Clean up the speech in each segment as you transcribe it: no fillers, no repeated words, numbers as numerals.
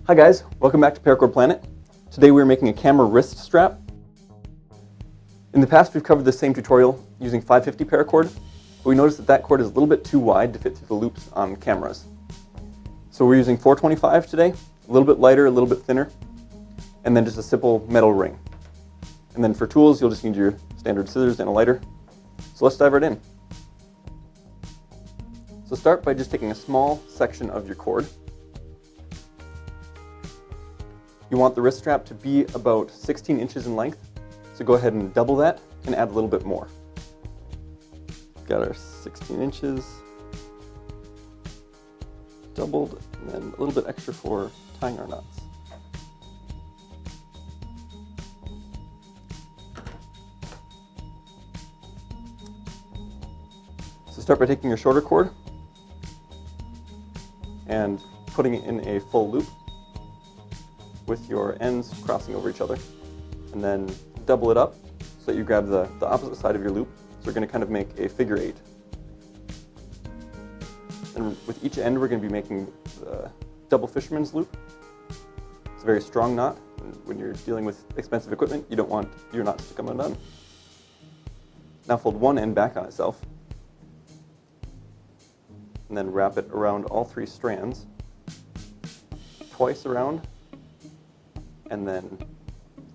Hi guys, welcome back to Paracord Planet. Today we're making a camera wrist strap. In the past we've covered the same tutorial using 550 paracord, but we noticed that cord is a little bit too wide to fit through the loops on cameras. So we're using 425 today, a little bit lighter, a little bit thinner, and then just a simple metal ring. And then for tools you'll just need your standard scissors and a lighter. So let's dive right in. So start by just taking a small section of your cord. You want the wrist strap to be about 16 inches in length, so go ahead and double that and add a little bit more. Got our 16 inches doubled, and then a little bit extra for tying our knots. So start by taking your shorter cord and putting it in a full loop with your ends crossing over each other, and then double it up so that you grab the opposite side of your loop. So we're going to kind of make a figure 8. And with each end we're going to be making the double fisherman's loop. It's a very strong knot, and when you're dealing with expensive equipment you don't want your knots to come undone. Now fold one end back on itself, and then wrap it around all 3 strands, twice around, and then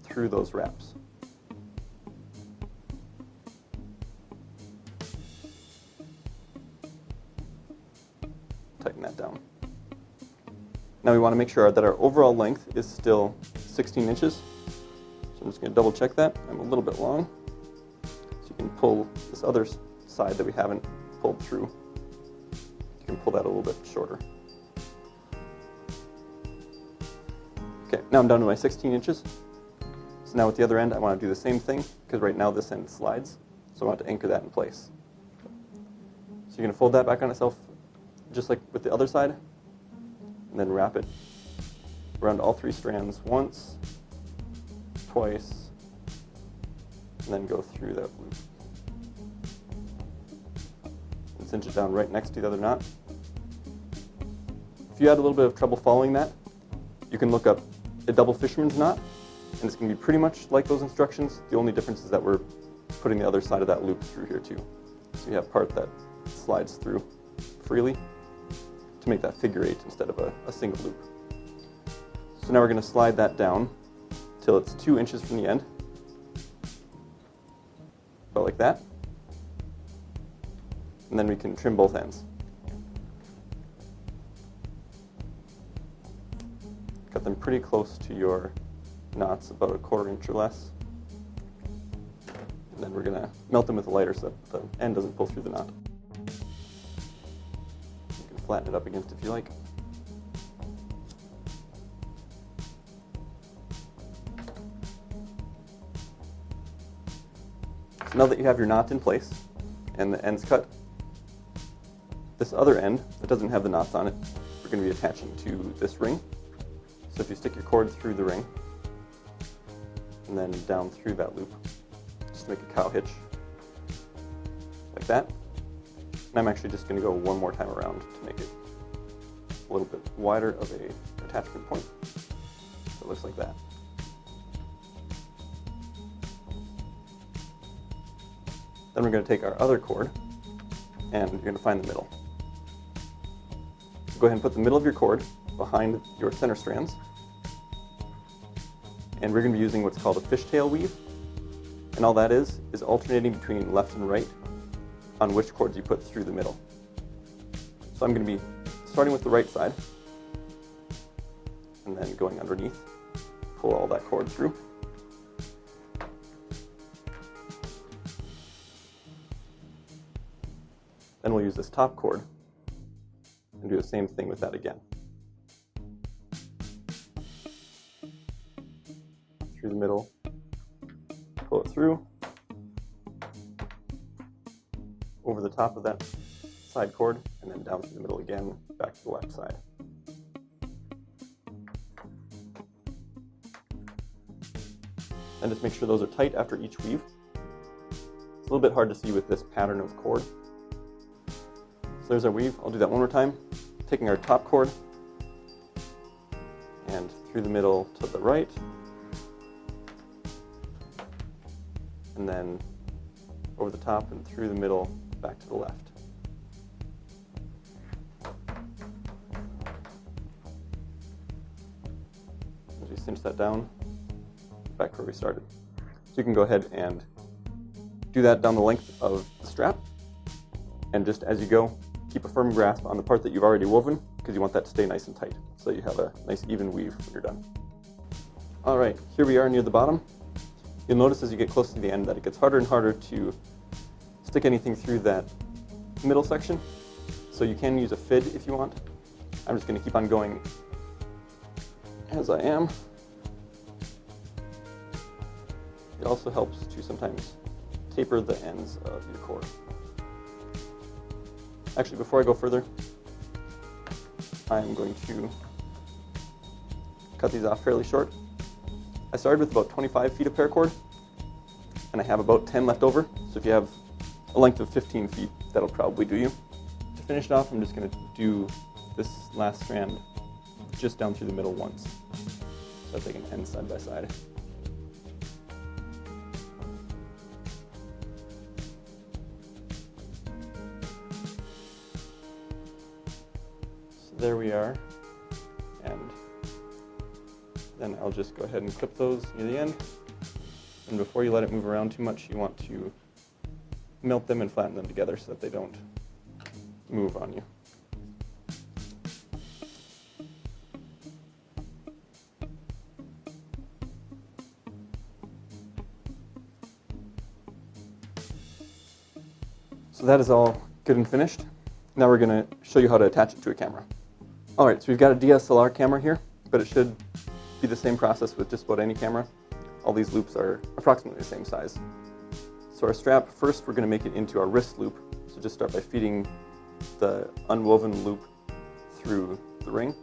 through those wraps. Tighten that down. Now we want to make sure that our overall length is still 16 inches. So I'm just going to double check that. I'm a little bit long. So you can pull this other side that we haven't pulled through. You can pull that a little bit shorter. Okay, now I'm down to my 16 inches. So now with the other end I want to do the same thing, because right now this end slides, so I want to anchor that in place. So you're going to fold that back on itself just like with the other side, and then wrap it around all 3 strands once, twice, and then go through that loop. And cinch it down right next to the other knot. If you had a little bit of trouble following that, you can look up a double fisherman's knot, and it's going to be pretty much like those instructions. The only difference is that we're putting the other side of that loop through here too. So you have part that slides through freely to make that figure 8 instead of a single loop. So now we're going to slide that down till it's 2 inches from the end, about like that, and then we can trim both ends. Cut them pretty close to your knots, about a 1/4 inch or less. And then we're going to melt them with a lighter so that the end doesn't pull through the knot. You can flatten it up against if you like. So now that you have your knot in place and the ends cut, this other end that doesn't have the knots on it, we're going to be attaching to this ring. So if you stick your cord through the ring, and then down through that loop, just make a cow hitch, like that. And I'm actually just going to go one more time around to make it a little bit wider of a attachment point. So it looks like that. Then we're going to take our other cord, and you're going to find the middle. So go ahead and put the middle of your cord behind your center strands, and we're going to be using what's called a fishtail weave, and all that is alternating between left and right on which cords you put through the middle. So I'm going to be starting with the right side and then going underneath, pull all that cord through. Then we'll use this top cord and do the same thing with that again. Through the middle, pull it through, over the top of that side cord, and then down through the middle again, back to the left side. And just make sure those are tight after each weave. It's a little bit hard to see with this pattern of cord. So there's our weave. I'll do that one more time. Taking our top cord and through the middle to the right, and then over the top and through the middle back to the left. As we cinch that down, back to where we started. So you can go ahead and do that down the length of the strap, and just as you go, keep a firm grasp on the part that you've already woven, because you want that to stay nice and tight, so you have a nice even weave when you're done. All right, here we are near the bottom. You'll notice as you get close to the end that it gets harder and harder to stick anything through that middle section, so you can use a fid if you want. I'm just going to keep on going as I am. It also helps to sometimes taper the ends of your cord. Actually, before I go further, I'm going to cut these off fairly short. I started with about 25 feet of paracord, and I have about 10 left over, so if you have a length of 15 feet, that'll probably do you. To finish it off, I'm just going to do this last strand just down through the middle once, so that they can end side by side. So there we are, and then I'll just go ahead and clip those near the end. And before you let it move around too much, you want to melt them and flatten them together so that they don't move on you. So that is all good and finished. Now we're going to show you how to attach it to a camera. Alright, so we've got a DSLR camera here, but it should be the same process with just about any camera. All these loops are approximately the same size. So our strap, first we're going to make it into our wrist loop. So just start by feeding the unwoven loop through the ring.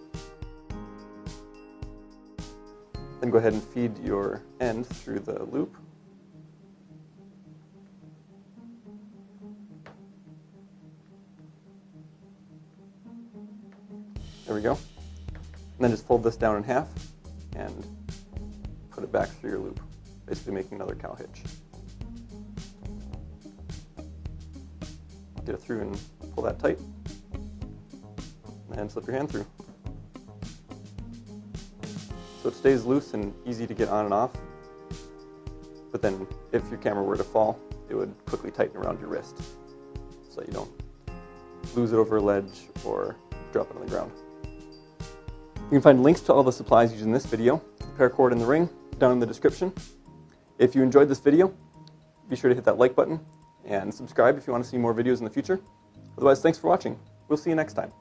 Then go ahead and feed your end through the loop. There we go. And then just fold this down in half and put it back through your loop, basically making another cow hitch. Get it through and pull that tight, and slip your hand through. So it stays loose and easy to get on and off, but then if your camera were to fall, it would quickly tighten around your wrist, so you don't lose it over a ledge or drop it on the ground. You can find links to all the supplies used in this video, the paracord and the ring, down in the description. If you enjoyed this video, be sure to hit that like button and subscribe if you want to see more videos in the future. Otherwise, thanks for watching. We'll see you next time.